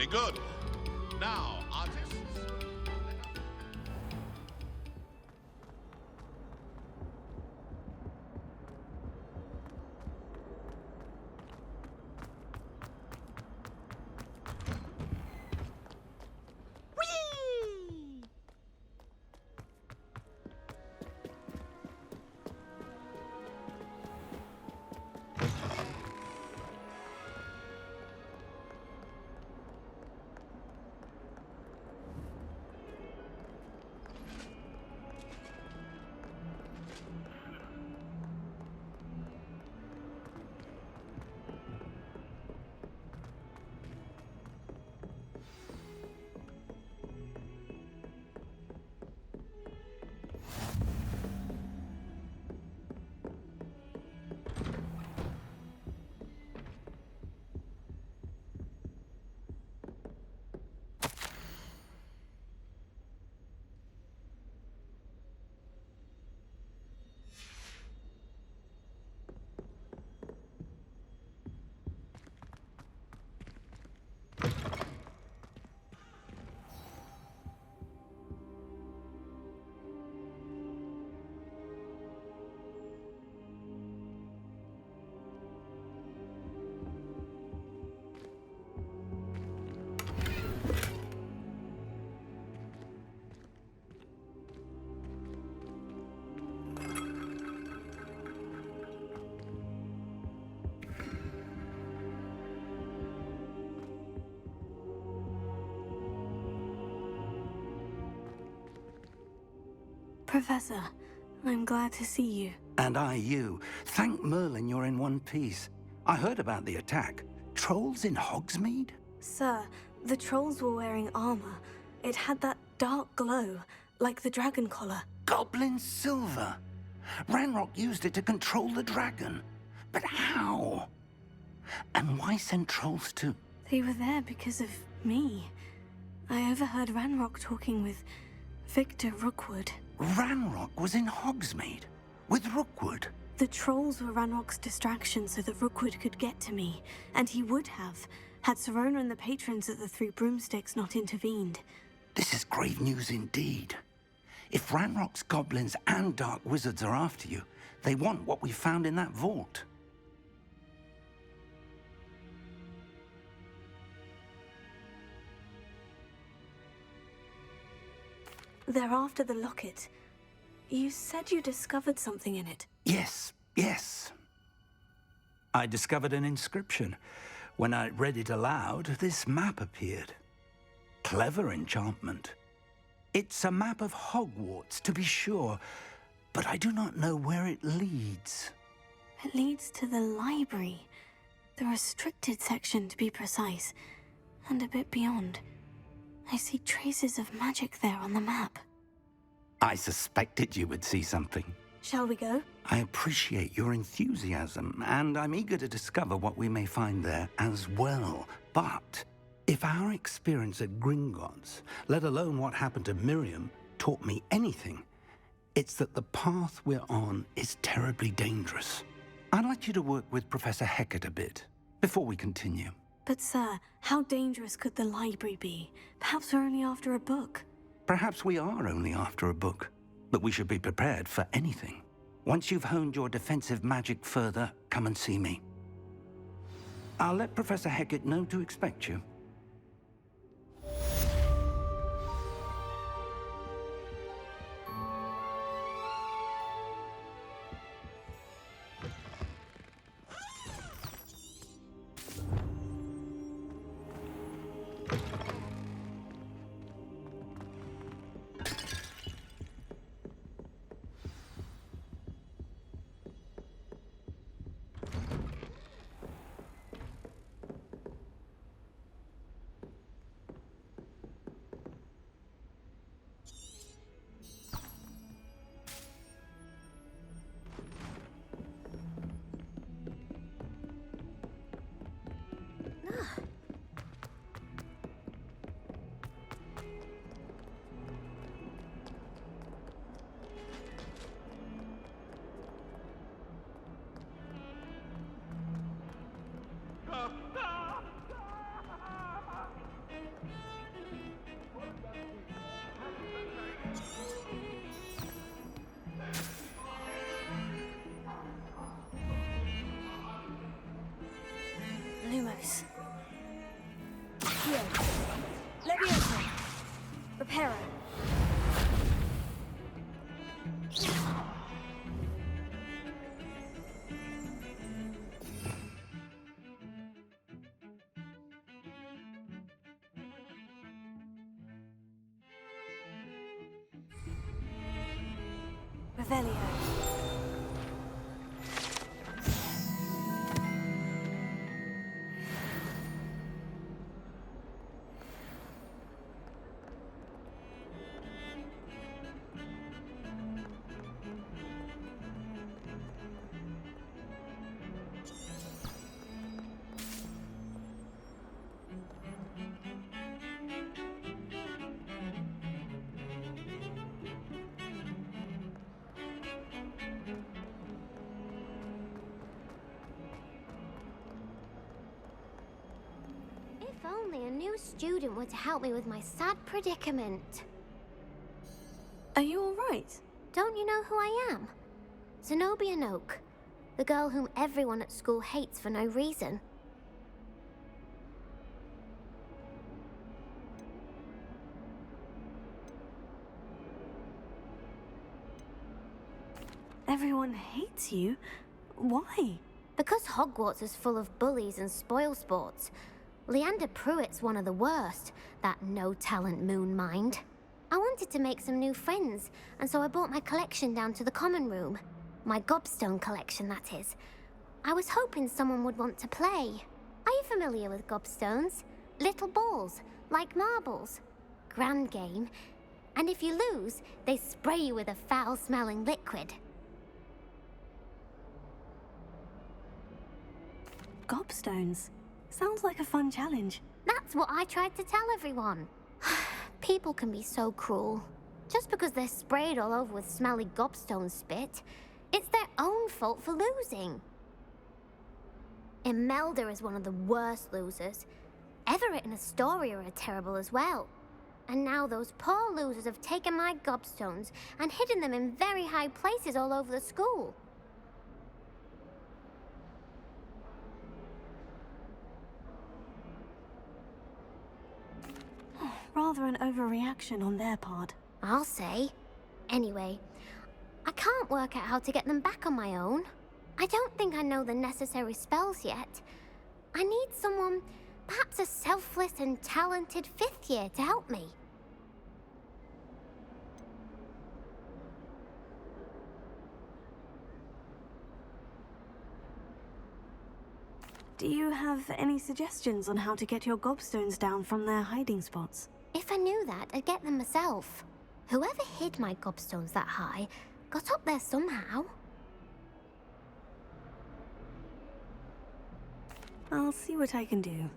Very good. Now, artists. Professor, I'm glad to see you. And I you. Thank Merlin you're in one piece. I heard about the attack. Trolls in Hogsmeade? Sir, the trolls were wearing armor. It had that dark glow, like the dragon collar. Goblin silver. Ranrock used it to control the dragon. But how? And why send trolls to... They were there because of me. I overheard Ranrock talking with Victor Rookwood. Ranrock was in Hogsmeade? With Rookwood? The trolls were Ranrock's distraction so that Rookwood could get to me. And he would have, had Serona and the patrons at the Three Broomsticks not intervened. This is grave news indeed. If Ranrock's goblins and dark wizards are after you, they want what we found in that vault. They're after the locket. You said you discovered something in it. Yes. I discovered an inscription. When I read it aloud, this map appeared. Clever enchantment. It's a map of Hogwarts, to be sure, but I do not know where it leads. It leads to the library. The restricted section, to be precise. And a bit beyond. I see traces of magic there on the map. I suspected you would see something. Shall we go? I appreciate your enthusiasm, and I'm eager to discover what we may find there as well. But if our experience at Gringotts, let alone what happened to Miriam, taught me anything, it's that the path we're on is terribly dangerous. I'd like you to work with Professor Hecat a bit, before we continue. But sir, how dangerous could the library be? Perhaps we're only after a book. Perhaps we are only after a book, but we should be prepared for anything. Once you've honed your defensive magic further, come and see me. I'll let Professor Hecat know to expect you. Revelio. If only a new student were to help me with my sad predicament. Are you all right? Don't you know who I am? Zenobia Noak, the girl whom everyone at school hates for no reason. Everyone hates you? Why? Because Hogwarts is full of bullies and spoilsports. Leander Pruitt's one of the worst, that no-talent moon mind. I wanted to make some new friends, and so I brought my collection down to the common room. My gobstone collection, that is. I was hoping someone would want to play. Are you familiar with gobstones? Little balls, like marbles. Grand game. And if you lose, they spray you with a foul-smelling liquid. Gobstones. Sounds like a fun challenge. That's what I tried to tell everyone. People can be so cruel. Just because they're sprayed all over with smelly gobstone spit, it's their own fault for losing. Imelda is one of the worst losers. Everett and Astoria are terrible as well. And now those poor losers have taken my gobstones and hidden them in very high places all over the school. Rather an overreaction on their part. I'll say. Anyway, I can't work out how to get them back on my own. I don't think I know the necessary spells yet. I need someone, perhaps a selfless and talented fifth year to help me. Do you have any suggestions on how to get your gobstones down from their hiding spots? If I knew that, I'd get them myself. Whoever hid my gobstones that high got up there somehow. I'll see what I can do.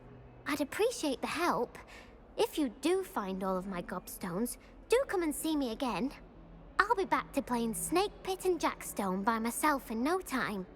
I'd appreciate the help. If you do find all of my gobstones, do come and see me again. I'll be back to playing Snake Pit and Jackstone by myself in no time.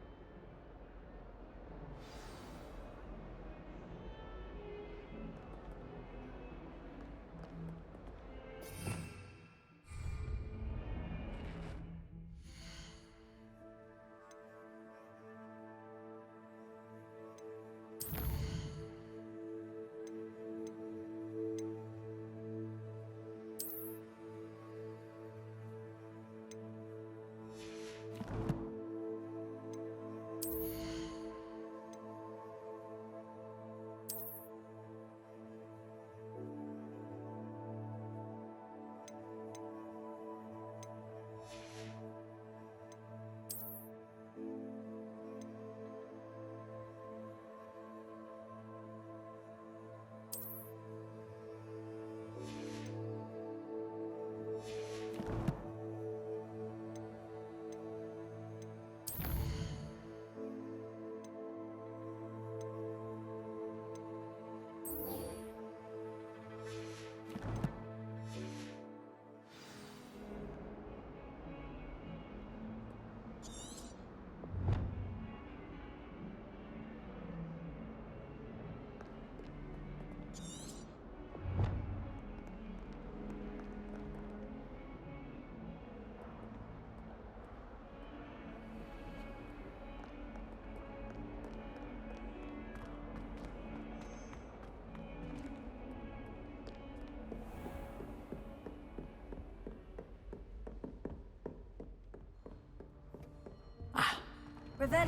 Revelio.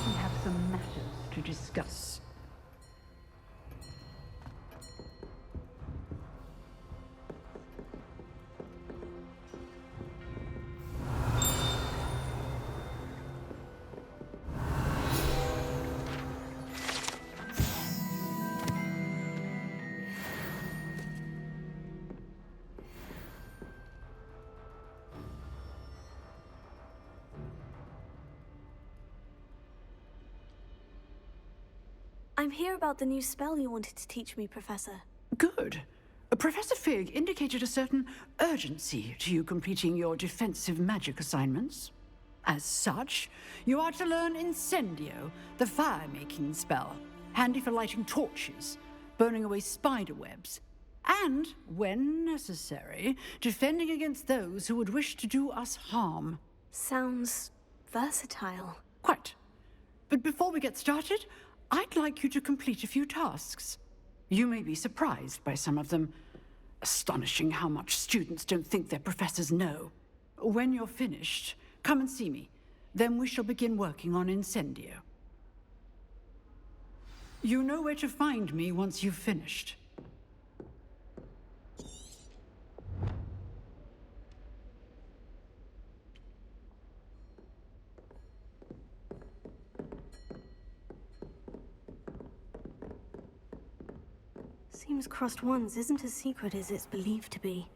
We have some matters to discuss. I'm here about the new spell you wanted to teach me, Professor. Good. Professor Fig indicated a certain urgency to you completing your defensive magic assignments. As such, you are to learn Incendio, the fire-making spell, handy for lighting torches, burning away spider webs, and, when necessary, defending against those who would wish to do us harm. Sounds versatile. Quite. But before we get started, I'd like you to complete a few tasks. You may be surprised by some of them. Astonishing how much students don't think their professors know. When you're finished, come and see me. Then we shall begin working on Incendio. You know where to find me once you've finished. Seems Crossed Wands isn't as secret as it's believed to be.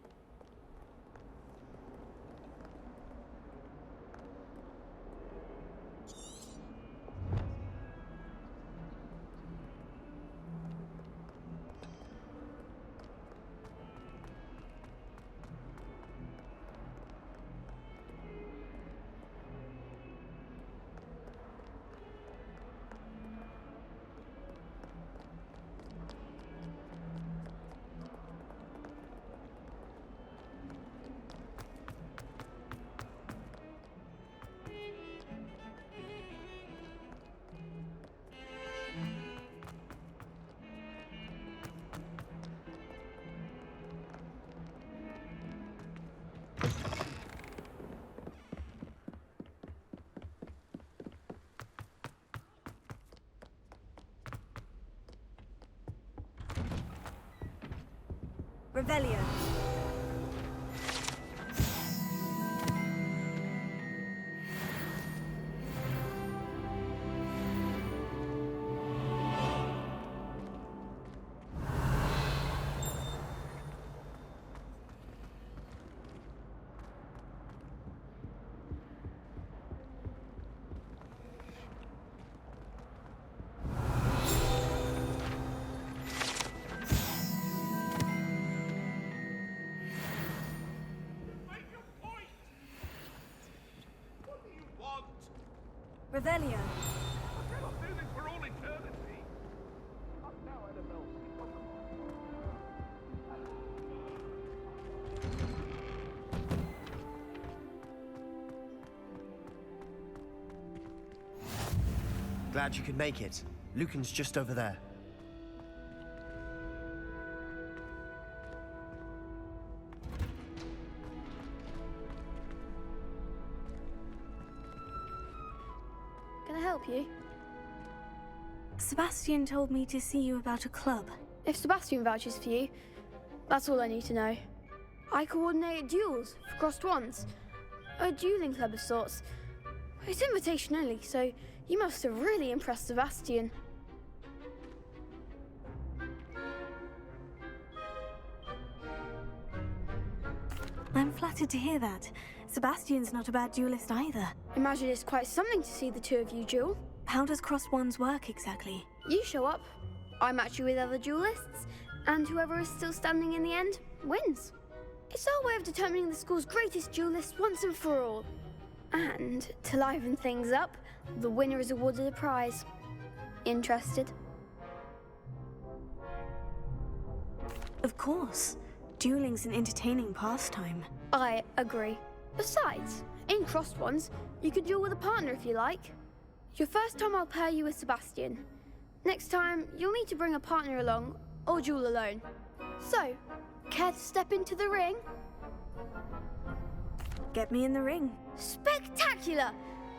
Revelio. Revelio. I cannot do this for all eternity. Not now, Annabelle. Glad you could make it. Lucan's just over there. Can I help you? Sebastian told me to see you about a club. If Sebastian vouches for you, that's all I need to know. I coordinate duels for Crossed Wands, a dueling club of sorts. It's invitation only, so you must have really impressed Sebastian. I'm flattered to hear that. Sebastian's not a bad duelist either. Imagine it's quite something to see the two of you duel. How does Crossed Wands work exactly? You show up, I match you with other duelists, and whoever is still standing in the end wins. It's our way of determining the school's greatest duelist once and for all. And to liven things up, the winner is awarded a prize. Interested? Of course. Dueling's an entertaining pastime. I agree. Besides, in Crossed Wands, you can duel with a partner if you like. Your first time I'll pair you with Sebastian. Next time, you'll need to bring a partner along, or duel alone. So, care to step into the ring? Get me in the ring. Spectacular!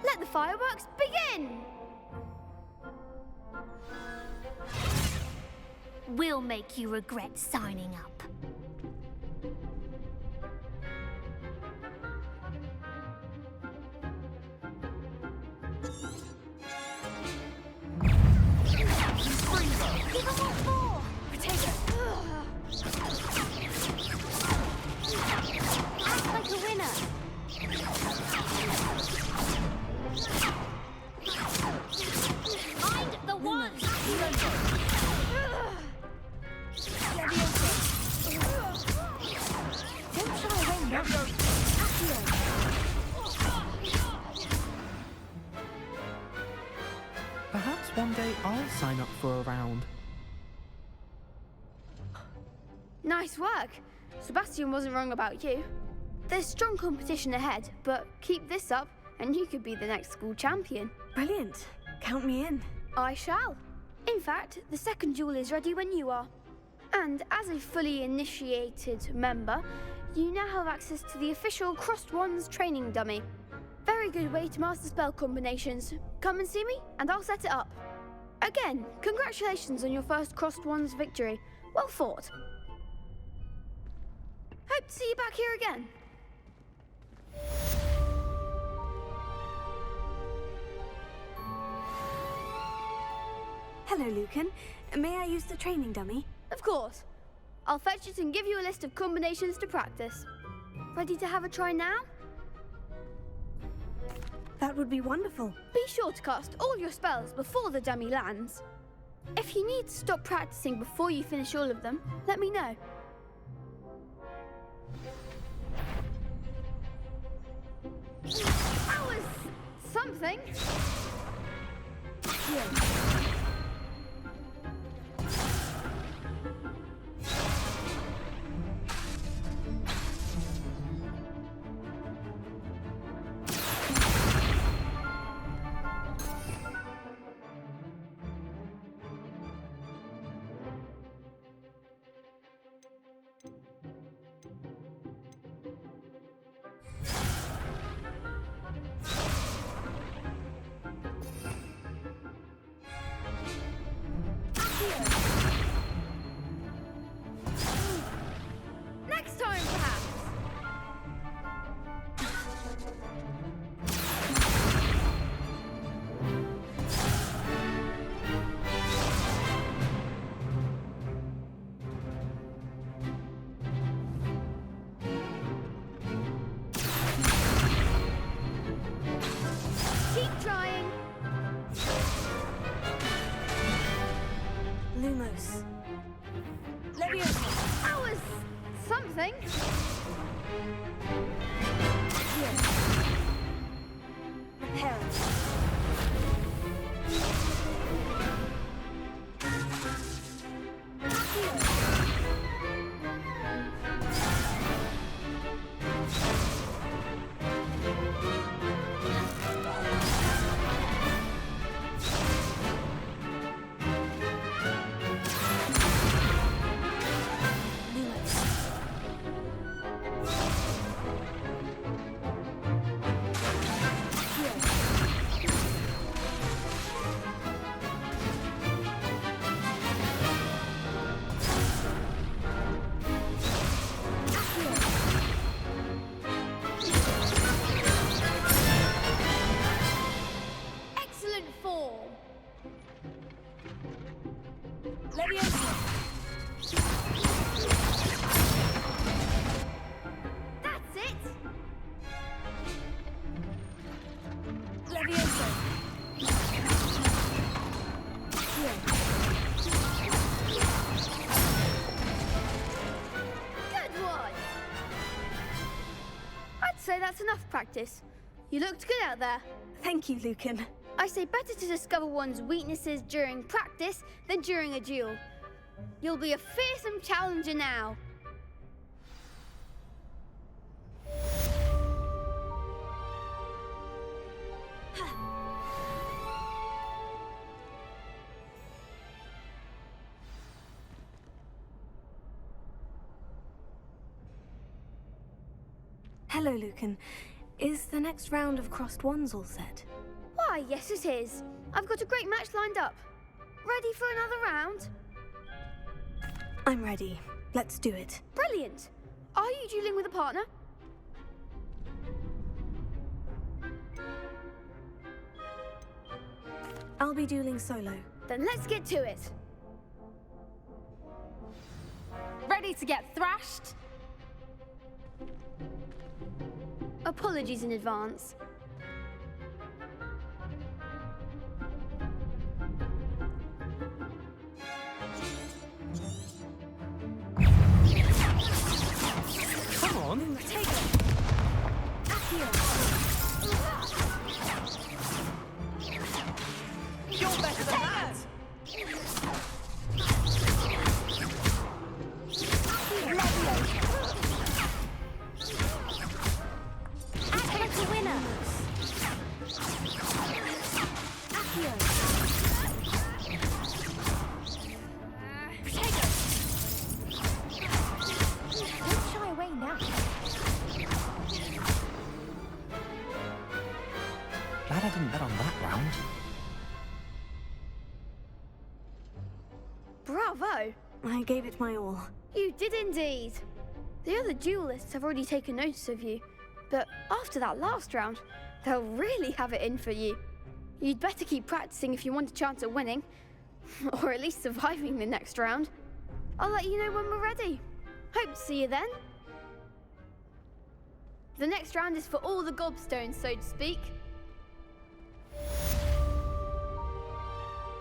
Let the fireworks begin! We'll make you regret signing up. Give them more! Potato! Act like a winner! Mind the one! Nice work. Sebastian wasn't wrong about you. There's strong competition ahead, but keep this up and you could be the next school champion. Brilliant. Count me in. I shall. In fact, the second duel is ready when you are. And as a fully initiated member, you now have access to the official Crossed Wands training dummy. Very good way to master spell combinations. Come and see me, and I'll set it up. Again, congratulations on your first Crossed Wands victory. Well fought. Hope to see you back here again. Hello, Lucan. May I use the training dummy? Of course. I'll fetch it and give you a list of combinations to practice. Ready to have a try now? That would be wonderful. Be sure to cast all your spells before the dummy lands. If you need to stop practicing before you finish all of them, let me know. That was something. Next time, perhaps. Keep trying. Lumos. Leviosa. That was something. Excellent form. That's it. Good one. I'd say that's enough practice. You looked good out there. Thank you, Lucan. I say better to discover one's weaknesses during practice than during a duel. You'll be a fearsome challenger now. Hello, Lucan. Is the next round of Crossed Wands all set? Why, yes it is. I've got a great match lined up. Ready for another round? I'm ready. Let's do it. Brilliant. Are you dueling with a partner? I'll be dueling solo. Then let's get to it. Ready to get thrashed? Apologies in advance. Come on. Take it. You're better than that. I gave it my all. You did indeed. The other duelists have already taken notice of you, but after that last round, they'll really have it in for you. You'd better keep practicing if you want a chance at winning, or at least surviving the next round. I'll let you know when we're ready. Hope to see you then. The next round is for all the gobstones, so to speak.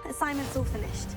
Assignment's all finished.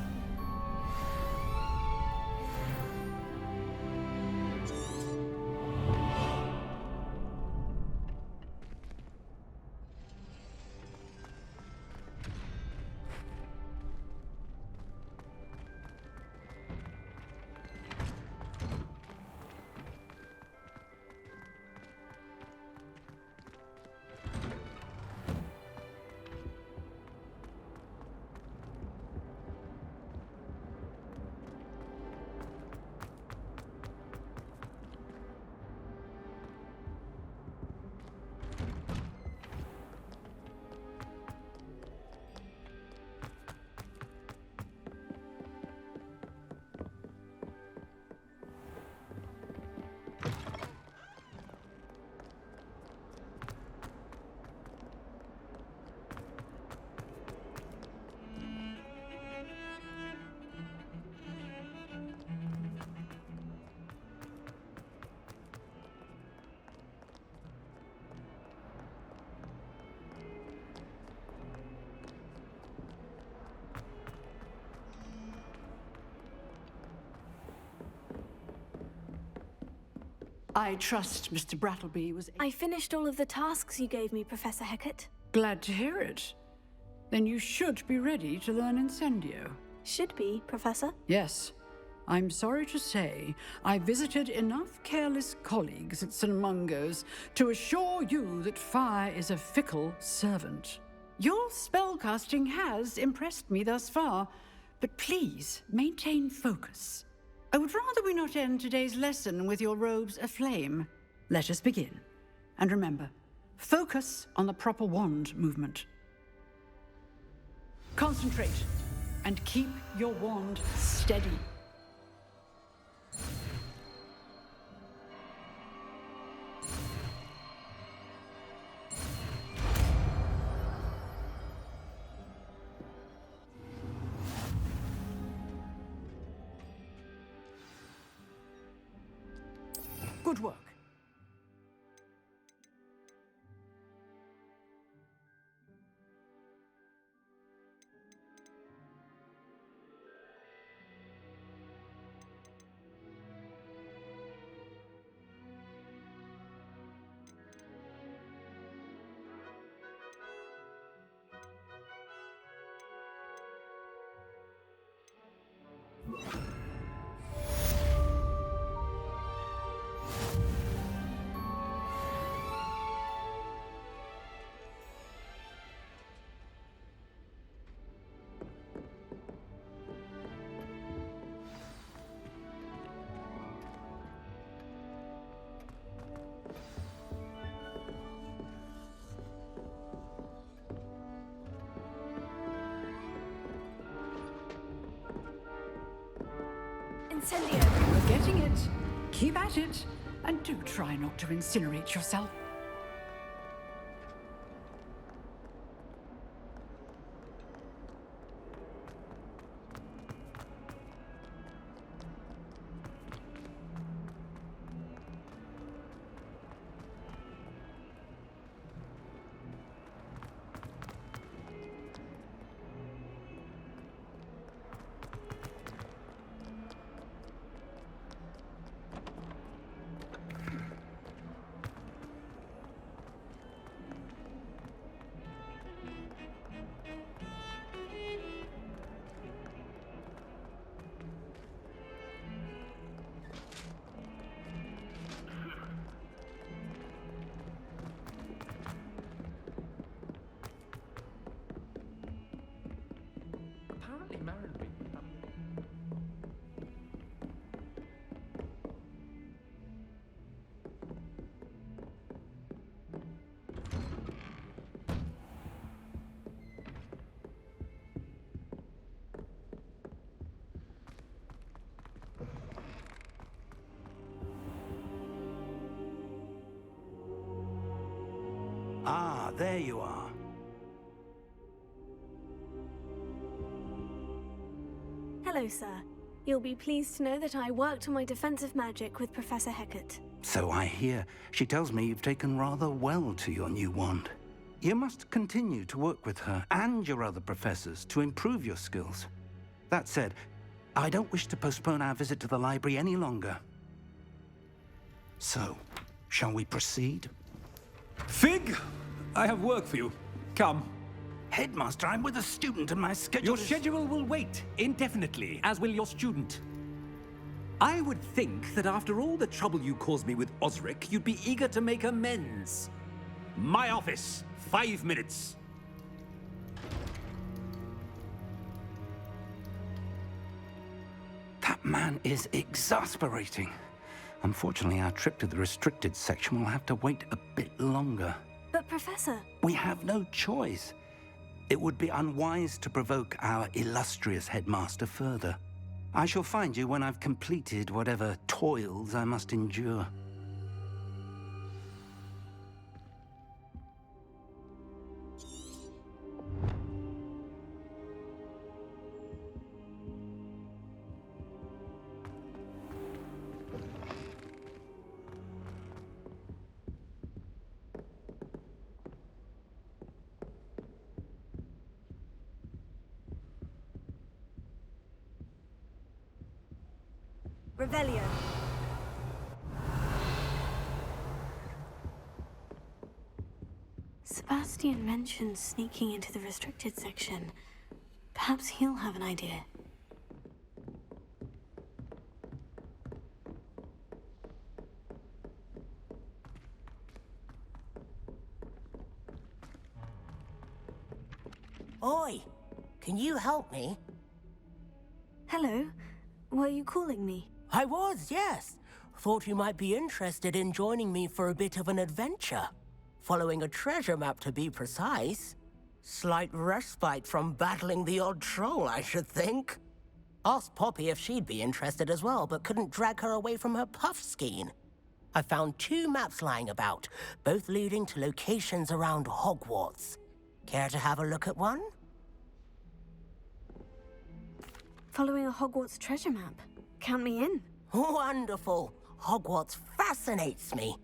I trust Mr. Brattleby was... I finished all of the tasks you gave me, Professor Hecat. Glad to hear it. Then you should be ready to learn Incendio. Should be, Professor. Yes. I'm sorry to say, I visited enough careless colleagues at St. Mungo's to assure you that fire is a fickle servant. Your spellcasting has impressed me thus far, but please maintain focus. I would rather we not end today's lesson with your robes aflame. Let us begin. And remember, focus on the proper wand movement. Concentrate and keep your wand steady. Good work. Incendio. You're getting it. Keep at it. And do try not to incinerate yourself. Ah, there you are. Hello, sir. You'll be pleased to know that I worked on my defensive magic with Professor Hecat. So I hear. She tells me you've taken rather well to your new wand. You must continue to work with her and your other professors to improve your skills. That said, I don't wish to postpone our visit to the library any longer. So, shall we proceed? Fig, I have work for you. Come. Headmaster, I'm with a student and my schedule Your is... schedule will wait indefinitely, as will your student. I would think that after all the trouble you caused me with Osric, you'd be eager to make amends. My office, 5 minutes. That man is exasperating. Unfortunately, our trip to the restricted section will have to wait a bit longer. But, Professor... We have no choice. It would be unwise to provoke our illustrious headmaster further. I shall find you when I've completed whatever toils I must endure. Revelio. Sebastian mentioned sneaking into the restricted section. Perhaps he'll have an idea. Oi! Can you help me? Hello? Were you calling me? I was, yes. Thought you might be interested in joining me for a bit of an adventure. Following a treasure map, to be precise. Slight respite from battling the odd troll, I should think. Asked Poppy if she'd be interested as well, but couldn't drag her away from her puff skein. I found 2 maps lying about, both leading to locations around Hogwarts. Care to have a look at one? Following a Hogwarts treasure map. Count me in. Wonderful. Hogwarts fascinates me.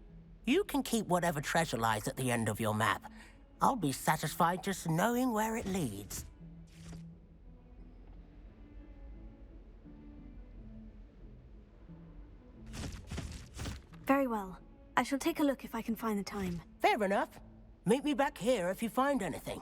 You can keep whatever treasure lies at the end of your map. I'll be satisfied just knowing where it leads. Very well. I shall take a look if I can find the time. Fair enough. Meet me back here if you find anything.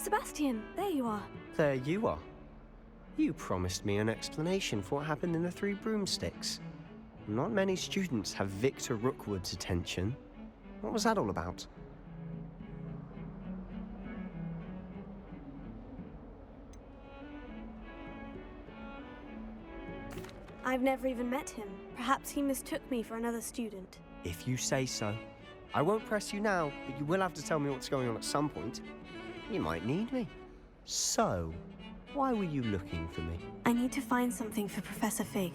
Sebastian, there you are. There you are. You promised me an explanation for what happened in the 3 broomsticks. Not many students have Victor Rookwood's attention. What was that all about? I've never even met him. Perhaps he mistook me for another student. If you say so. I won't press you now, but you will have to tell me what's going on at some point. You might need me. So, why were you looking for me? I need to find something for Professor Fig,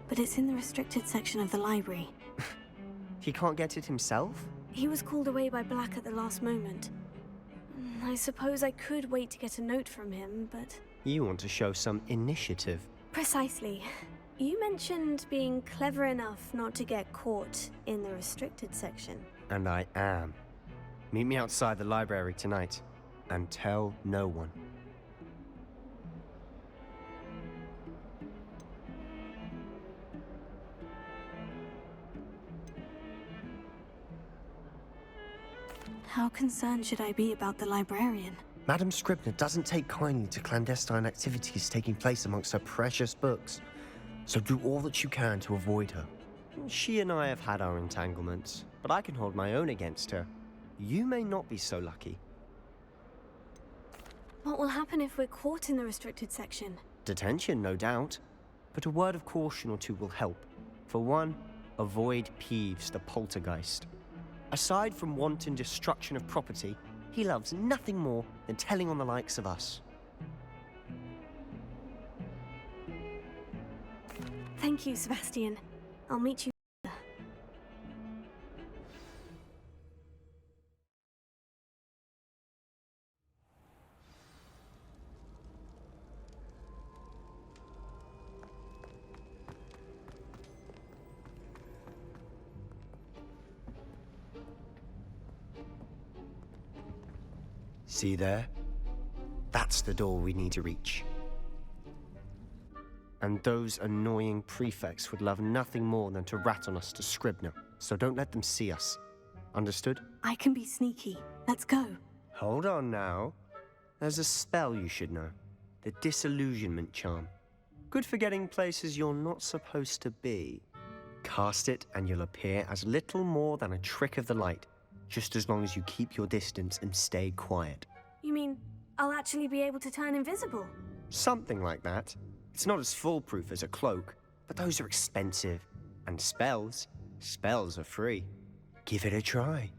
but it's in the restricted section of the library. He can't get it himself? He was called away by Black at the last moment. I suppose I could wait to get a note from him, but... You want to show some initiative. Precisely. You mentioned being clever enough not to get caught in the restricted section. And I am. Meet me outside the library tonight, and tell no one. How concerned should I be about the librarian? Madam Scribner doesn't take kindly to clandestine activities taking place amongst her precious books, so do all that you can to avoid her. She and I have had our entanglements, but I can hold my own against her. You may not be so lucky. What will happen if we're caught in the restricted section? Detention, no doubt, but a word of caution or two will help. For one, avoid Peeves, the poltergeist. Aside from wanton destruction of property, he loves nothing more than telling on the likes of us. Thank you, Sebastian. I'll meet you. See there? That's the door we need to reach. And those annoying prefects would love nothing more than to rat on us to Scribner, so don't let them see us. Understood? I can be sneaky. Let's go. Hold on now. There's a spell you should know. The Disillusionment Charm. Good for getting places you're not supposed to be. Cast it and you'll appear as little more than a trick of the light, just as long as you keep your distance and stay quiet. You mean I'll actually be able to turn invisible? Something like that. It's not as foolproof as a cloak, but those are expensive. And spells are free. Give it a try.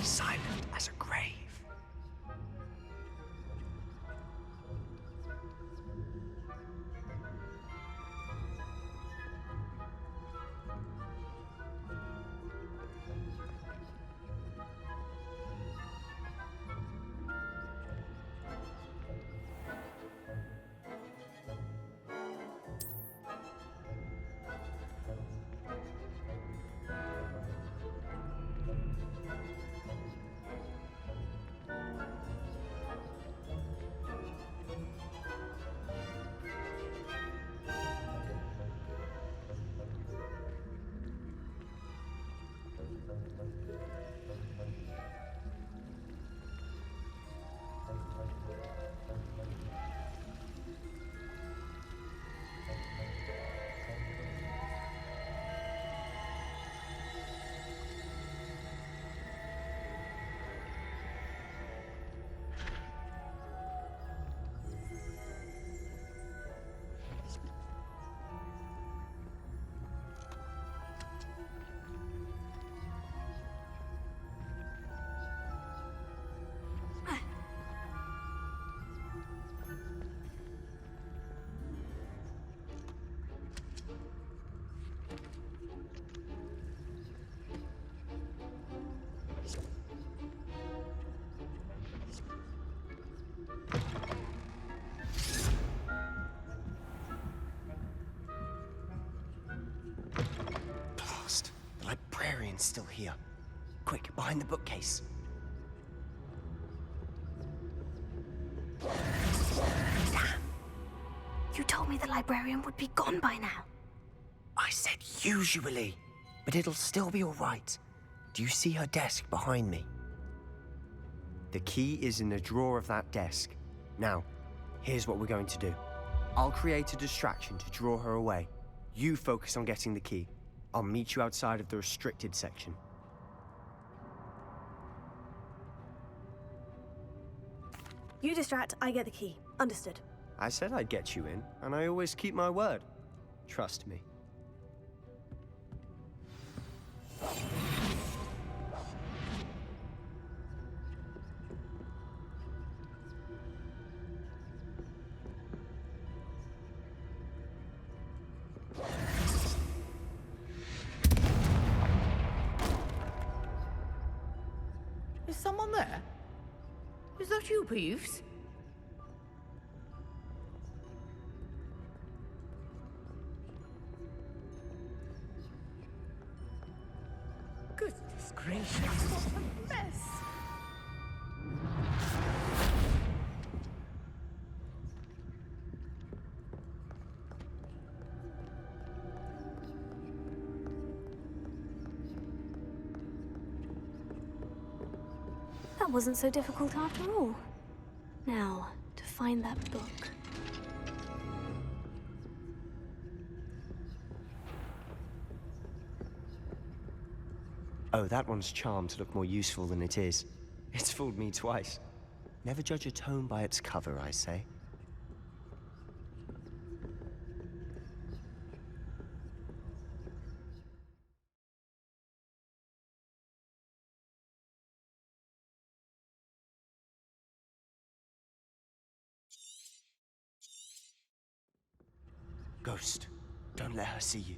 Silent as a grave. The librarian's still here. Quick, behind the bookcase. Damn. You told me the librarian would be gone by now. I said usually, but it'll still be all right. Do you see her desk behind me? The key is in the drawer of that desk. Now, here's what we're going to do. I'll create a distraction to draw her away. You focus on getting the key. I'll meet you outside of the restricted section. You distract, I get the key. Understood. I said I'd get you in, and I always keep my word. Trust me. Is someone there? Is that you, Peeves? Goodness gracious, what a mess! That wasn't so difficult after all. Now, to find that book. Oh, that one's charmed to look more useful than it is. It's fooled me twice. Never judge a tome by its cover, I say. Ghost, don't let her see you.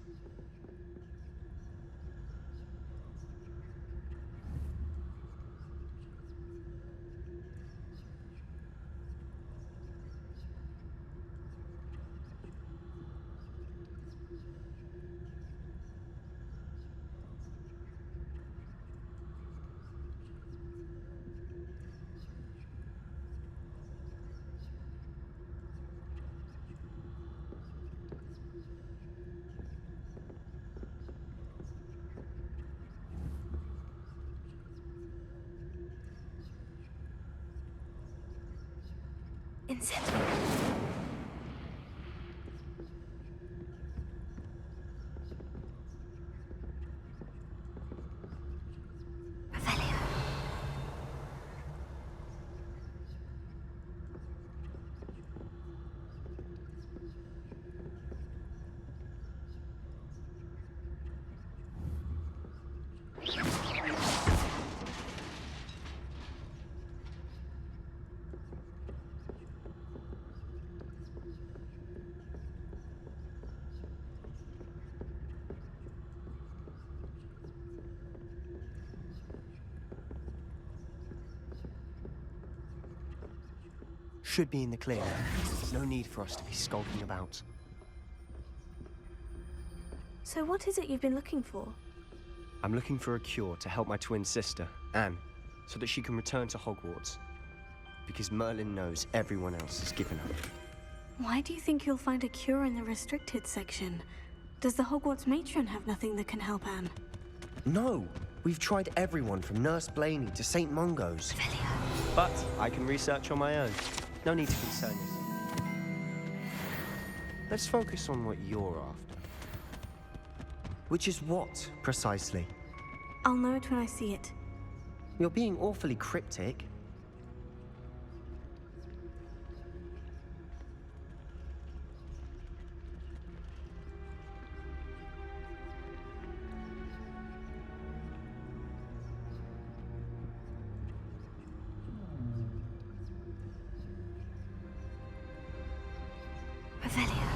Incendio. Revelio. Should be in the clear now. No need for us to be skulking about. So what is it you've been looking for? I'm looking for a cure to help my twin sister, Anne, so that she can return to Hogwarts. Because Merlin knows everyone else has given up. Why do you think you'll find a cure in the restricted section? Does the Hogwarts matron have nothing that can help Anne? No! We've tried everyone from Nurse Blaney to St. Mungo's. But I can research on my own. No need to concern yourself. Let's focus on what you're after. Which is what, precisely? I'll know it when I see it. You're being awfully cryptic. Revelio.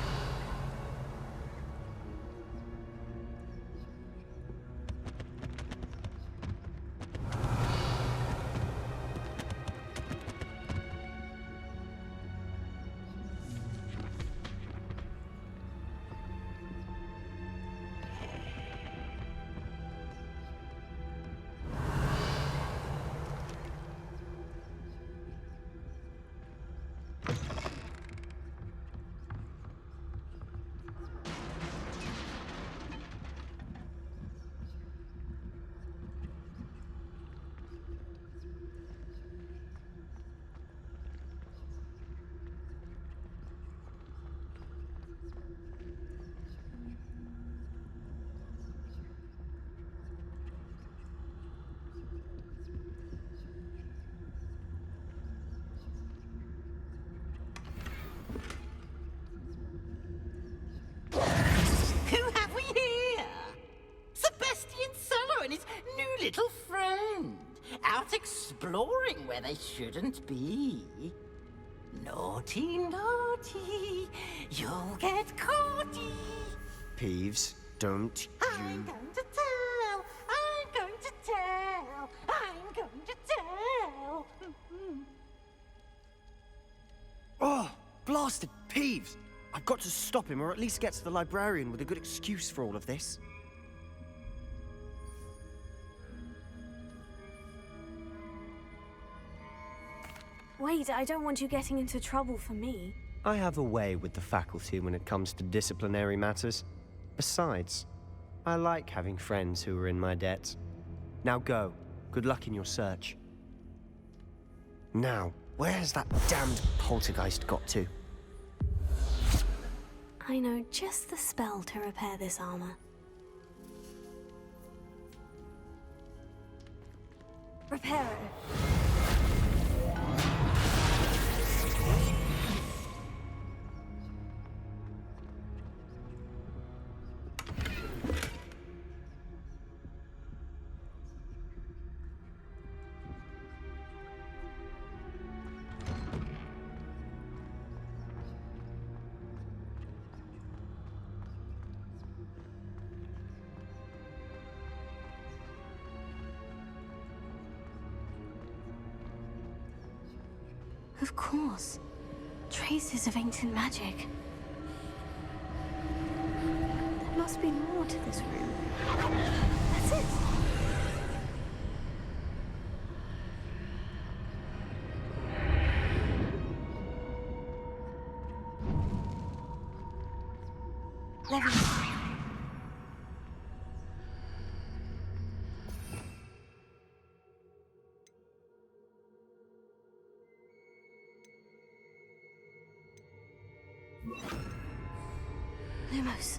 where they shouldn't be. Naughty, naughty, you'll get caughty. Peeves, don't I'm going to tell, I'm going to tell, I'm going to tell. Oh, blasted Peeves! I've got to stop him, or at least get to the librarian with a good excuse for all of this. Wait, I don't want you getting into trouble for me. I have a way with the faculty when it comes to disciplinary matters. Besides, I like having friends who are in my debt. Now go. Good luck in your search. Now, where has that damned poltergeist got to? I know just the spell to repair this armor. Repair it. Of course. Traces of ancient magic. There must be more to this room. That's it! Leviosa. Lumos.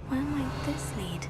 Where might this lead?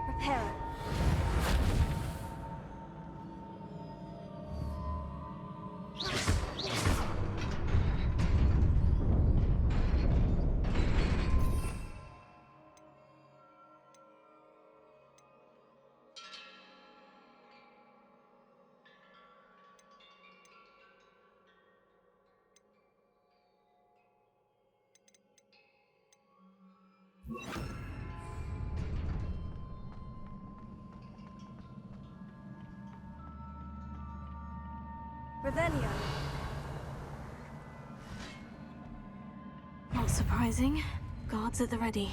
Repair it. Revelio. Not surprising. Guards at the ready.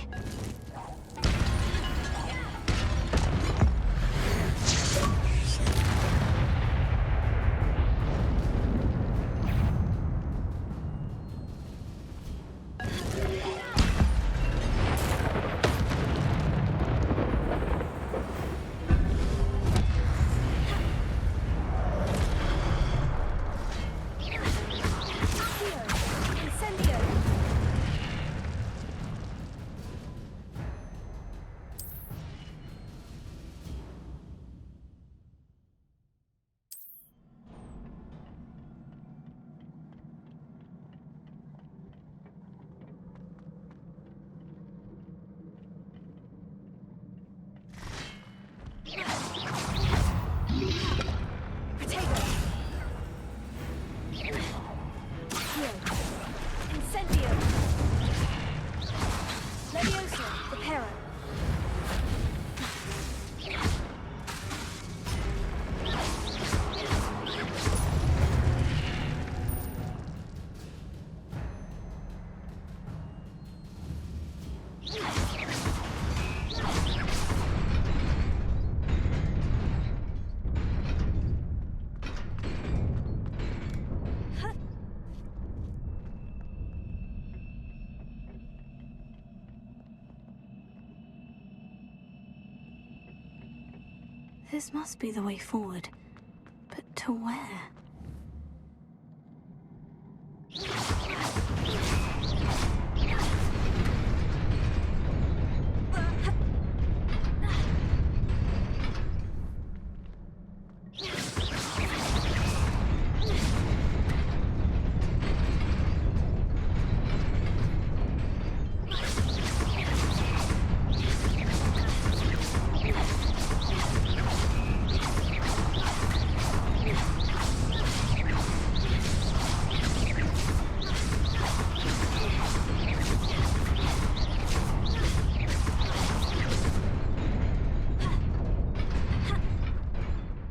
This must be the way forward. But to where?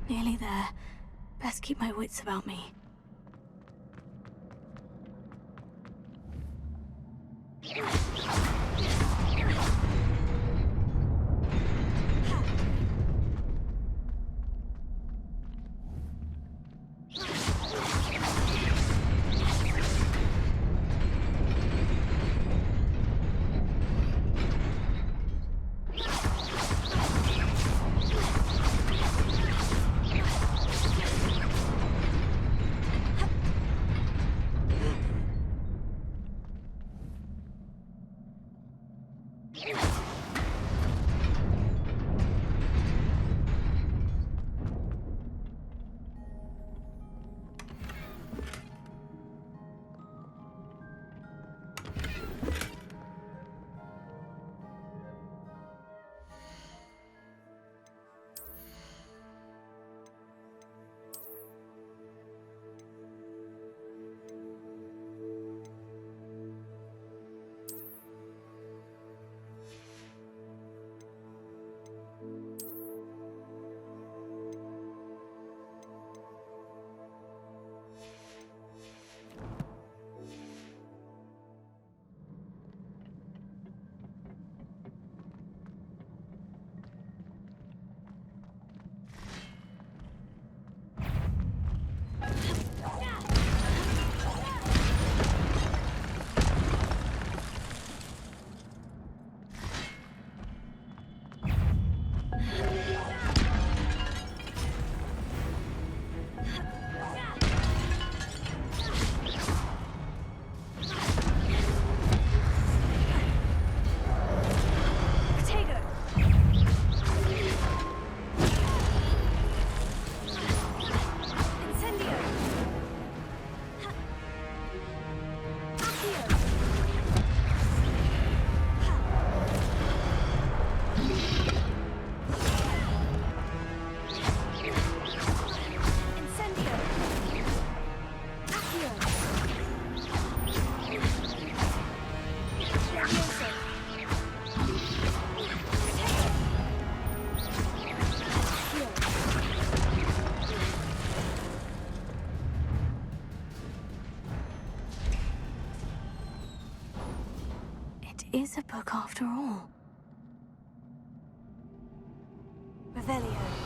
Nearly there. Best keep my wits about me. Is a book after all. Revelio.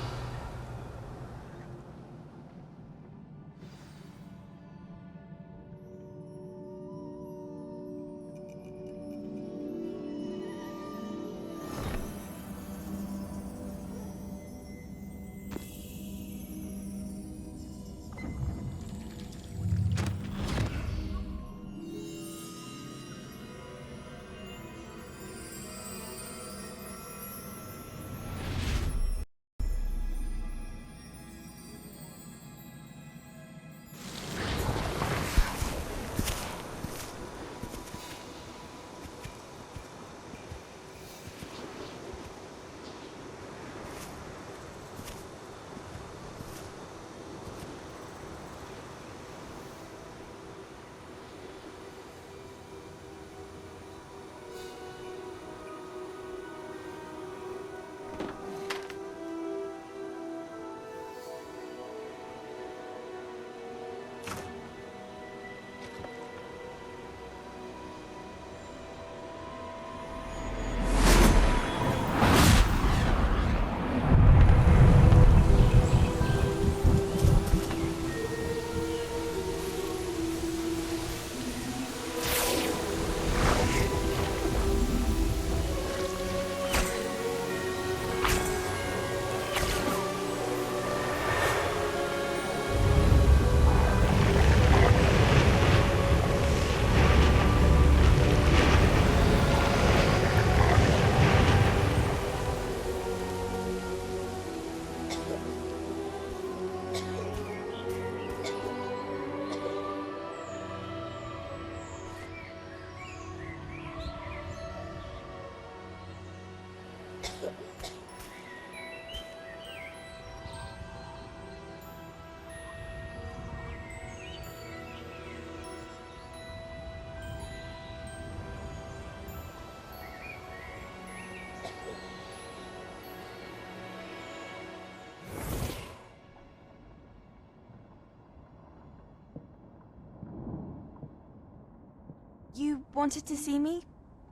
You wanted to see me?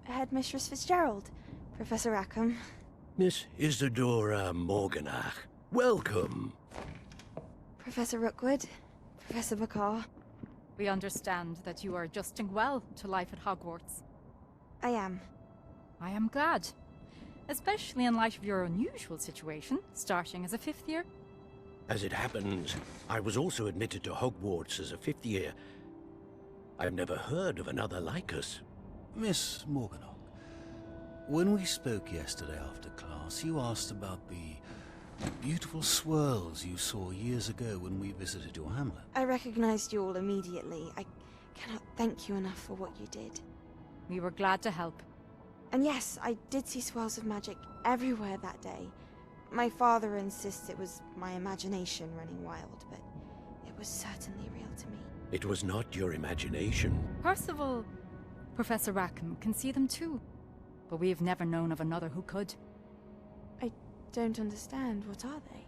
Headmistress Fitzgerald, Professor Rackham. Miss Isadora Morganach, welcome. Professor Rookwood, Professor Bakar. We understand that you are adjusting well to life at Hogwarts. I am. I am glad. Especially in light of your unusual situation, starting as a 5th year. As it happens, I was also admitted to Hogwarts as a 5th year. I've never heard of another like us. Miss Morganach, when we spoke yesterday after class, you asked about the beautiful swirls you saw years ago when we visited your hamlet. I recognized you all immediately. I cannot thank you enough for what you did. We were glad to help. And yes, I did see swirls of magic everywhere that day. My father insists it was my imagination running wild, but it was certainly real to me. It was not your imagination. Percival, Professor Rackham can see them too. But we have never known of another who could. I don't understand. What are they?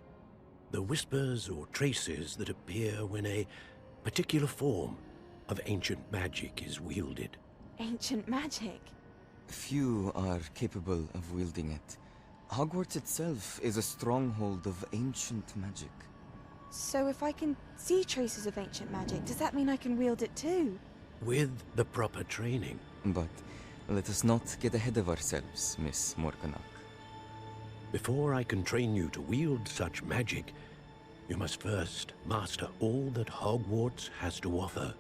The whispers or traces that appear when a particular form of ancient magic is wielded. Ancient magic? Few are capable of wielding it. Hogwarts itself is a stronghold of ancient magic. So if I can see traces of ancient magic, does that mean I can wield it too? With the proper training. But let us not get ahead of ourselves, Miss Morganach. Before I can train you to wield such magic, you must first master all that Hogwarts has to offer.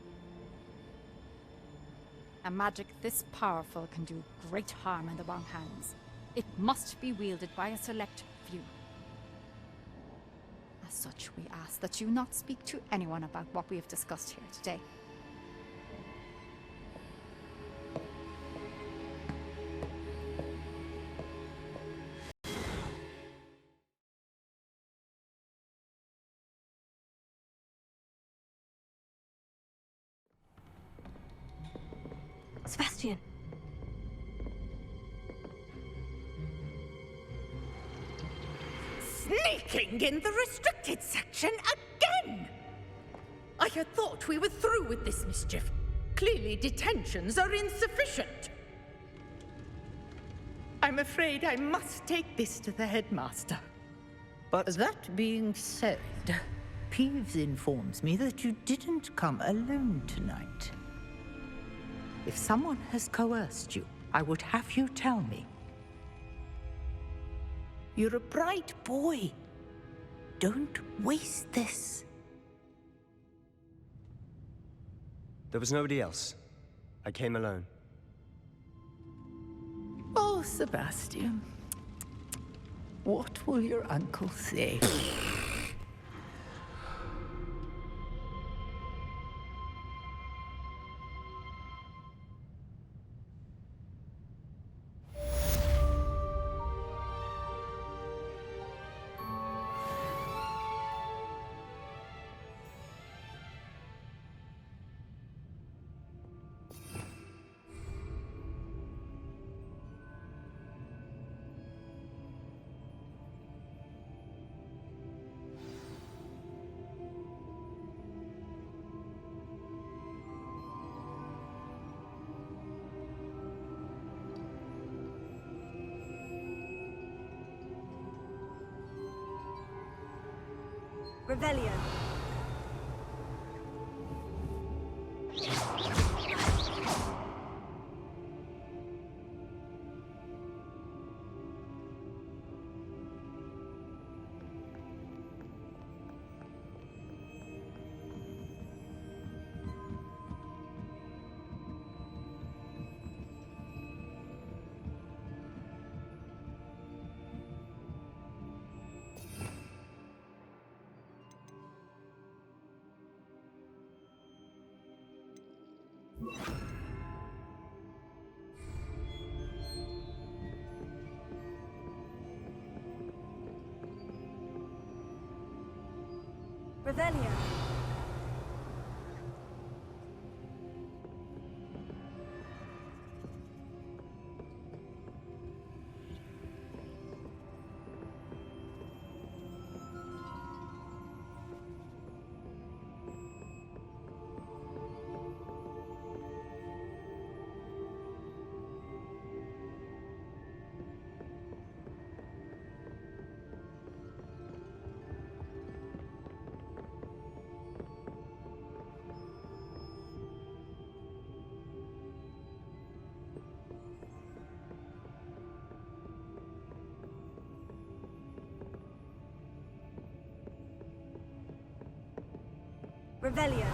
A magic this powerful can do great harm in the wrong hands. It must be wielded by a select few. As such, we ask that you not speak to anyone about what we have discussed here today. Sebastian. Sneaking in the restricted section again! I had thought we were through with this mischief. Clearly detentions are insufficient. I'm afraid I must take this to the headmaster. But that being said, Peeves informs me that you didn't come alone tonight. If someone has coerced you, I would have you tell me. You're a bright boy. Don't waste this. There was nobody else. I came alone. Oh, Sebastian. What will your uncle say? Revelio. Revelio. Revelio.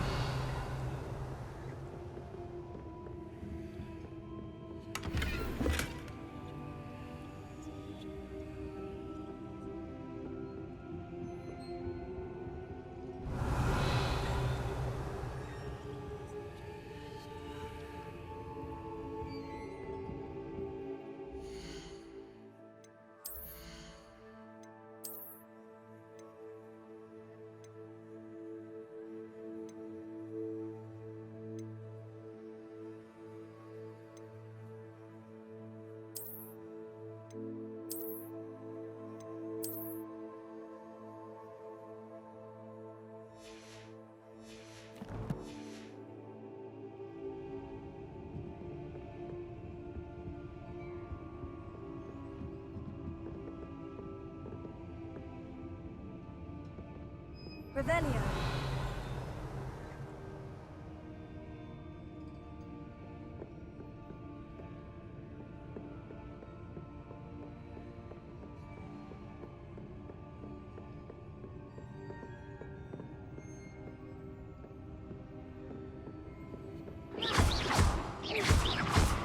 Revelio.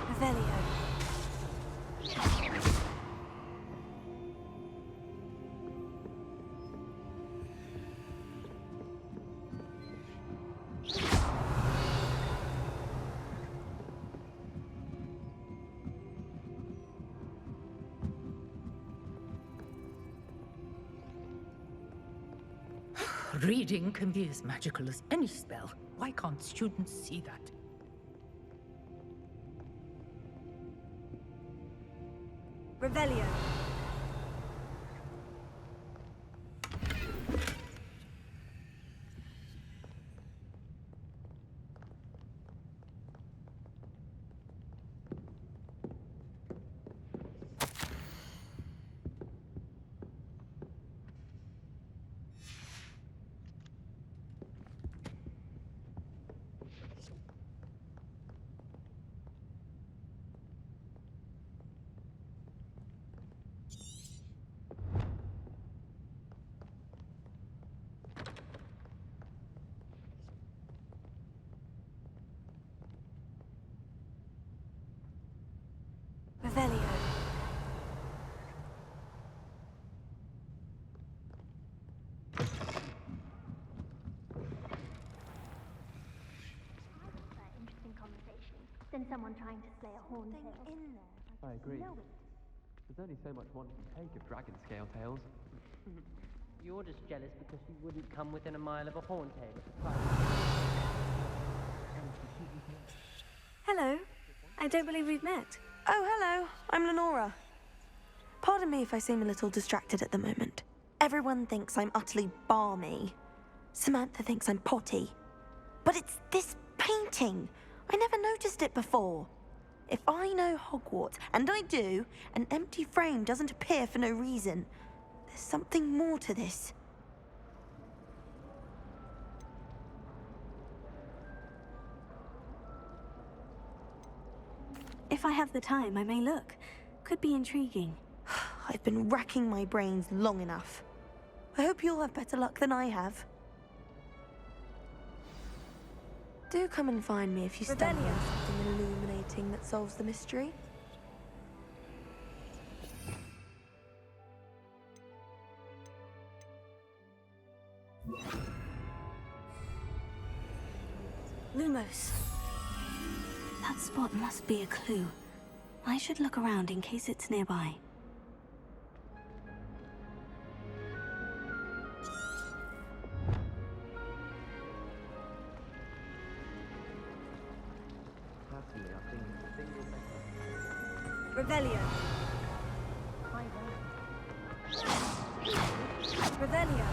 Revelio. Reading can be as magical as any spell. Why can't students see that? Revelio. Revelio. Interesting conversation than someone trying to slay a horntail. In there. I agree. There's only so much one can take of dragon scale tails. You're just jealous because you wouldn't come within a mile of a horntail. Hello. I don't believe we've met. Oh, hello. I'm Lenora. Pardon me if I seem a little distracted at the moment. Everyone thinks I'm utterly balmy. Samantha thinks I'm potty. But it's this painting. I never noticed it before. If I know Hogwarts, and I do, an empty frame doesn't appear for no reason. There's something more to this. If I have the time, I may look. Could be intriguing. I've been racking my brains long enough. I hope you'll have better luck than I have. Do come and find me if you stumble on something illuminating that solves the mystery. Lumos. That spot must be a clue. I should look around in case it's nearby. Personally, I think it's a single method. Revelio. Revelio.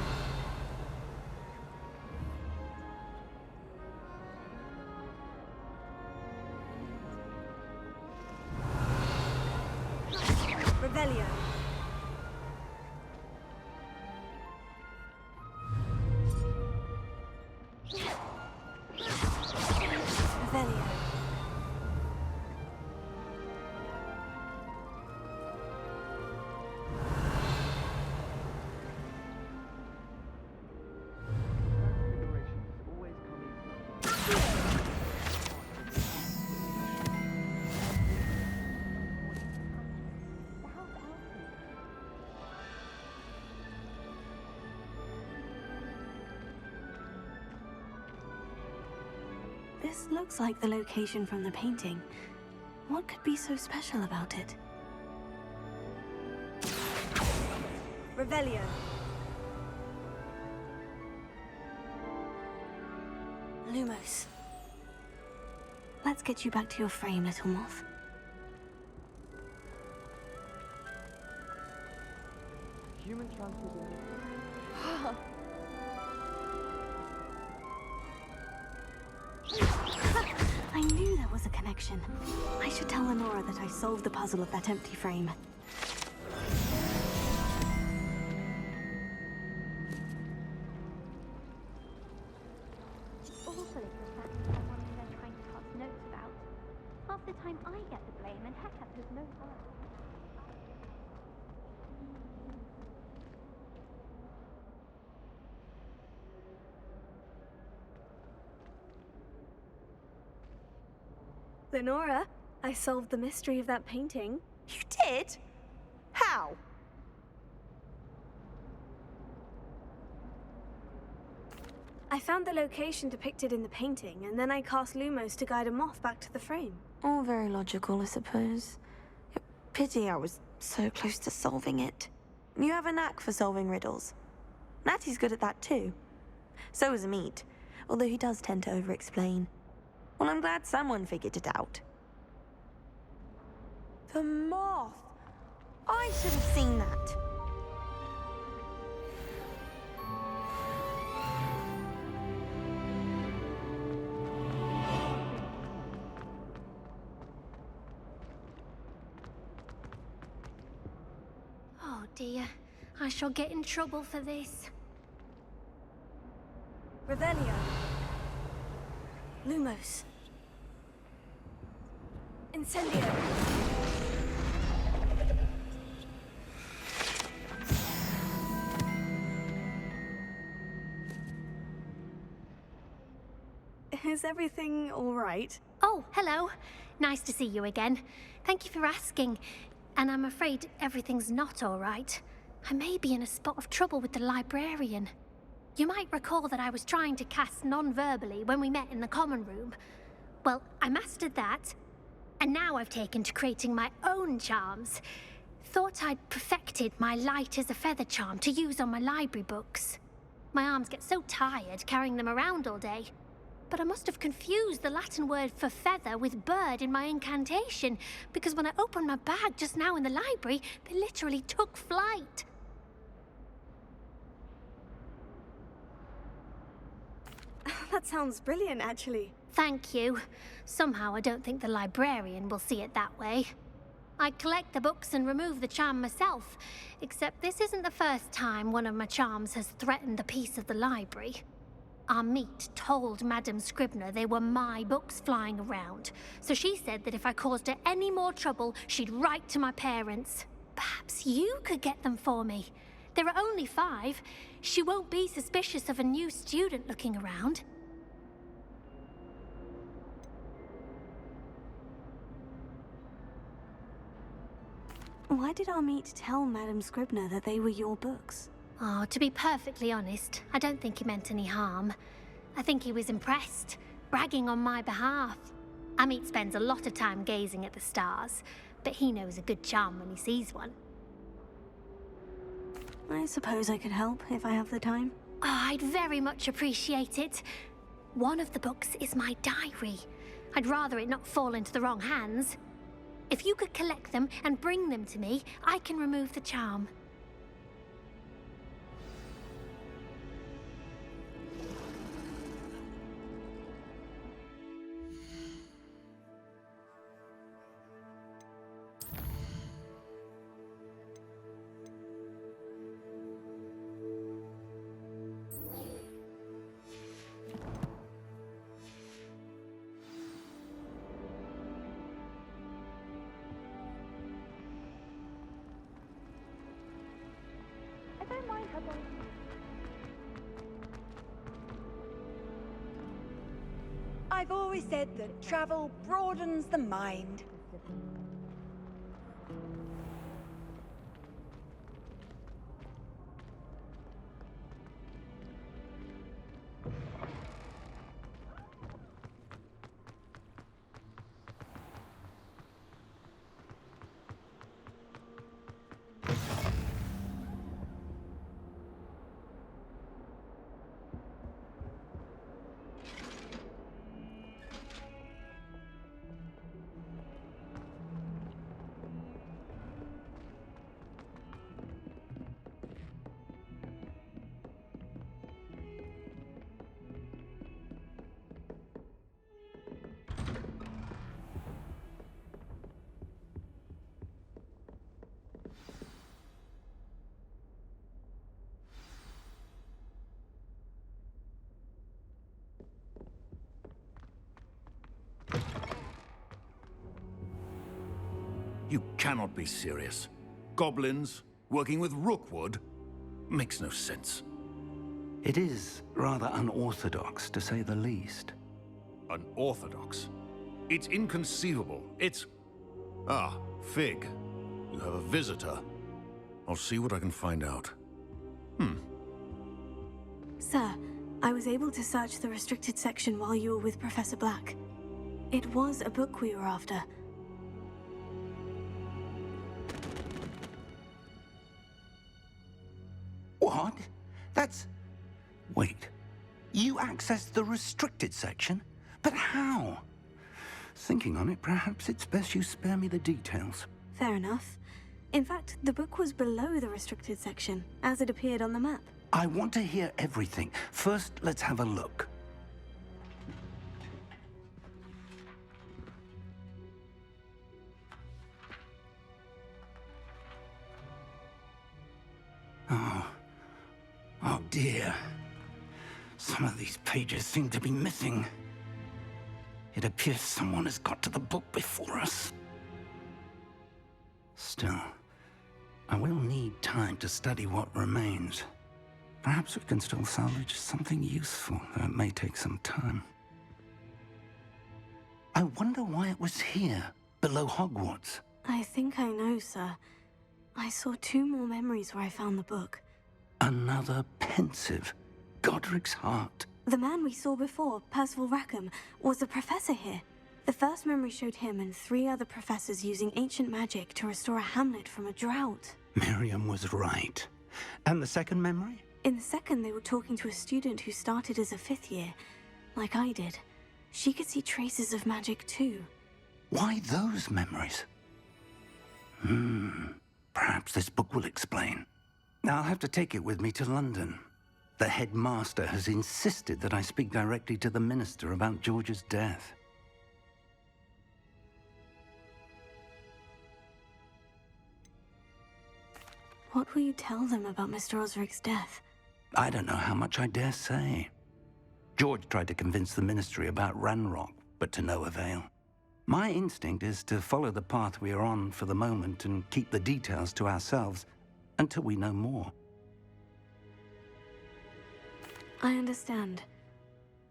Revelio. Revelio. This looks like the location from the painting. What could be so special about it? Revelio. Lumos. Let's get you back to your frame, little moth. Human transfiguration. I knew there was a connection. I should tell Lenora that I solved the puzzle of that empty frame. Awfully pathetic someone who they're trying to pass notes about. Half the time I get the blame and Hecate has no fault. Lenora, I solved the mystery of that painting. You did? How? I found the location depicted in the painting, and then I cast Lumos to guide a moth back to the frame. All very logical, I suppose. Pity I was so close to solving it. You have a knack for solving riddles. Natty's good at that too. So is Amit, although he does tend to over-explain. Well, I'm glad someone figured it out. The moth! I should have seen that. Oh dear, I shall get in trouble for this. Revelio. Lumos. Incendio. Is everything all right? Oh, hello. Nice to see you again. Thank you for asking. And I'm afraid everything's not all right. I may be in a spot of trouble with the librarian. You might recall that I was trying to cast non-verbally when we met in the common room. Well, I mastered that, and now I've taken to creating my own charms. Thought I'd perfected my light as a feather charm to use on my library books. My arms get so tired carrying them around all day. But I must have confused the Latin word for feather with bird in my incantation, because when I opened my bag just now in the library, they literally took flight. That sounds brilliant, actually. Thank you. Somehow I don't think the librarian will see it that way. I collect the books and remove the charm myself, except this isn't the first time one of my charms has threatened the peace of the library. Amit told Madame Scribner they were my books flying around, so she said that if I caused her any more trouble, she'd write to my parents. Perhaps you could get them for me. There are only 5. She won't be suspicious of a new student looking around. Why did Amit tell Madame Scribner that they were your books? Oh, to be perfectly honest, I don't think he meant any harm. I think he was impressed, bragging on my behalf. Amit spends a lot of time gazing at the stars, but he knows a good charm when he sees one. I suppose I could help if I have the time. Oh, I'd very much appreciate it. One of the books is my diary. I'd rather it not fall into the wrong hands. If you could collect them and bring them to me, I can remove the charm. I've always said that travel broadens the mind. You cannot be serious. Goblins working with Rookwood? Makes no sense. It is rather unorthodox, to say the least. Unorthodox? It's inconceivable. It's... Ah, Fig. You have a visitor. I'll see what I can find out. Sir, I was able to search the restricted section while you were with Professor Black. It was a book we were after. What? That's... Wait. You accessed the restricted section? But how? Thinking on it, perhaps it's best you spare me the details. Fair enough. In fact, the book was below the restricted section, as it appeared on the map. I want to hear everything. First, let's have a look. Oh dear. Some of these pages seem to be missing. It appears someone has got to the book before us. Still, I will need time to study what remains. Perhaps we can still salvage something useful, though it may take some time. I wonder why it was here, below Hogwarts. I think I know, sir. I saw 2 more memories where I found the book. Another pensive. Godric's heart. The man we saw before, Percival Rackham, was a professor here. The first memory showed him and 3 other professors using ancient magic to restore a hamlet from a drought. Miriam was right. And the second memory? In the second, they were talking to a student who started as a 5th year, like I did. She could see traces of magic too. Why those memories? Perhaps this book will explain. I'll have to take it with me to London. The headmaster has insisted that I speak directly to the minister about George's death. What will you tell them about Mr. Osric's death? I don't know how much I dare say. George tried to convince the ministry about Ranrock, but to no avail. My instinct is to follow the path we are on for the moment and keep the details to ourselves until we know more. I understand.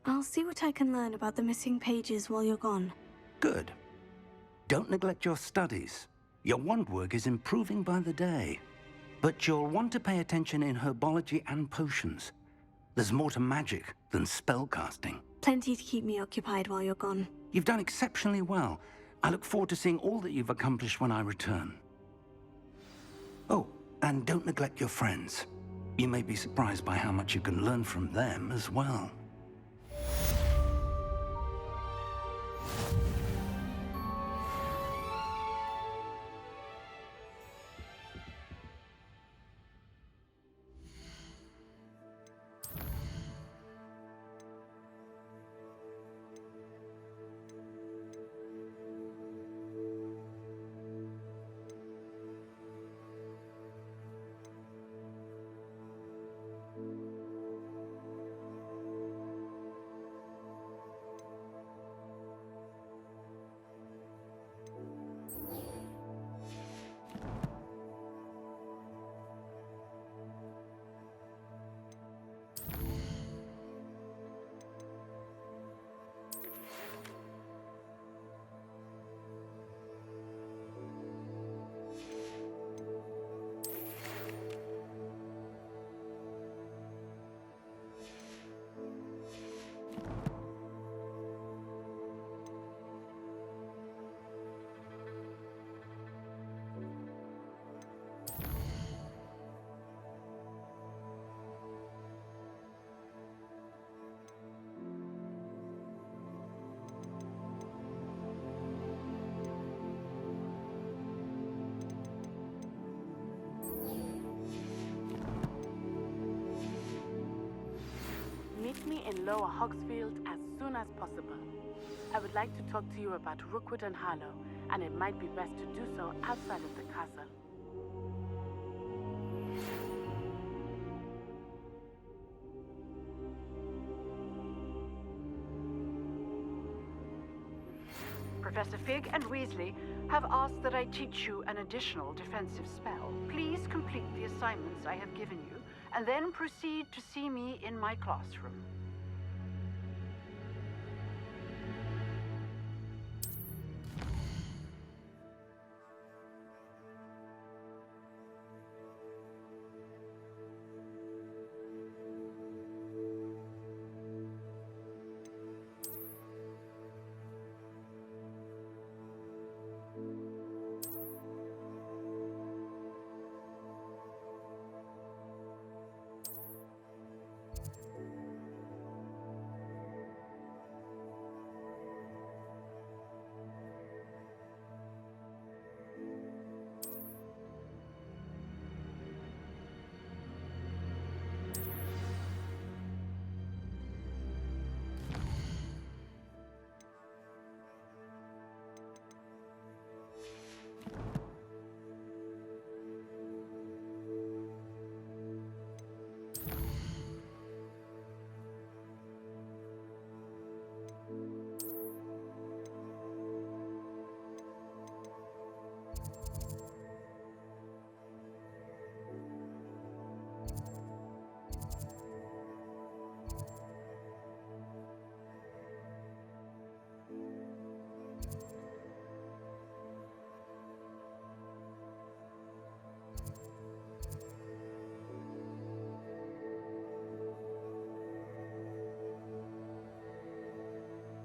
I'll see what I can learn about the missing pages while you're gone. Good. Don't neglect your studies. Your wand work is improving by the day. But you'll want to pay attention in herbology and potions. There's more to magic than spellcasting. Plenty to keep me occupied while you're gone. You've done exceptionally well. I look forward to seeing all that you've accomplished when I return. Oh, and don't neglect your friends. You may be surprised by how much you can learn from them as well. meet me in Lower Hogsfield as soon as possible. I would like to talk to you about Rookwood and Harlow, and it might be best to do so outside of the castle. Professor Fig and Weasley have asked that I teach you an additional defensive spell. Please complete the assignments I have given you, and then proceed to see me in my classroom.